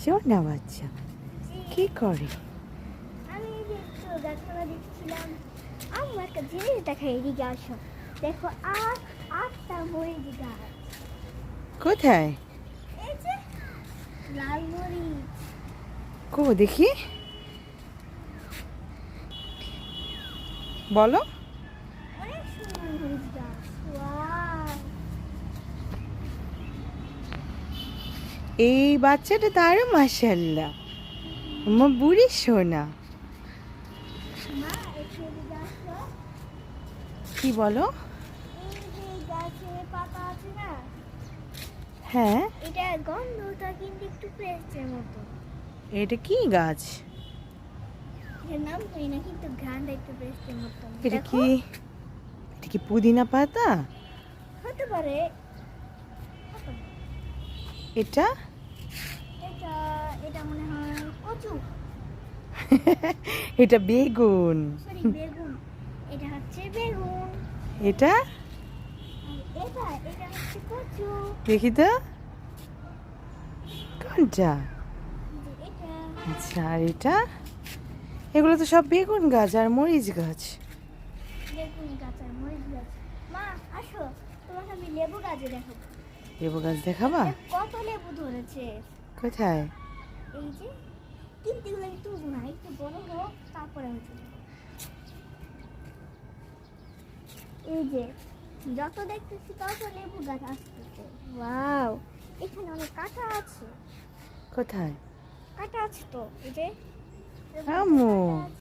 সোনা বাচ্চা কি করে? আমি এই যে একটু গাছপালা দেখছিলাম। আমার একটা জিনিস দেখাই, এদিকে আসো। দেখো আটটা মরিচ গাছ। কোথায়? এই যে লাল মরিচ। কো দেখি, বলো। অনেক সুন্দর মরিচ গাছ। ওয়াও! এই বাচ্চাটা তো আরো মাশাআল্লাহ, আমার বুড়ি সোনা। মা একটু এদিকে আসো। কি বলো? এই যে গাছে পাতা আছে না, হ্যাঁ, এটা গন্ধটা কিন্তু একটু পেস্টের মতো। এটা কি গাছ? এটার নাম জানি না, কিন্তু ঘ্রাণটা একটু পেস্টের মতো। এটা দেখো, কি, এটা কি পুদিনা পাতা? হতে পারে। এটা এটা এটা মনে হয় কচু। এটা বেগুন। সরি, বেগুন। এটা হচ্ছে বেগুন। এটা আর এটা হচ্ছে কচু। দেখি তো কোনটা। যে এটা আচ্ছা, আর এটা, এগুলো তো সব বেগুন গাছ আর মরিচ গাছ। বেগুন গাছ আর মরিচ গাছ। মা আসো, তোমাকে আমি লেবু গাছে দেখাবো। লেবু গাছ দেখাবা? কত লেবু ধরেছে। কোথায়? এই যে, কিন্তু এগুলো একটু না, একটু বড় হোক তারপরে হচ্ছে। এই যে যত দেখতেছি তত লেবু গাছ আসতেছে। ওয়াও! এখানে অনেক কাঁটা আছে। কোথায়? কাঁটা আছে তো, এই যে আম্মু। কাঁটা আছে।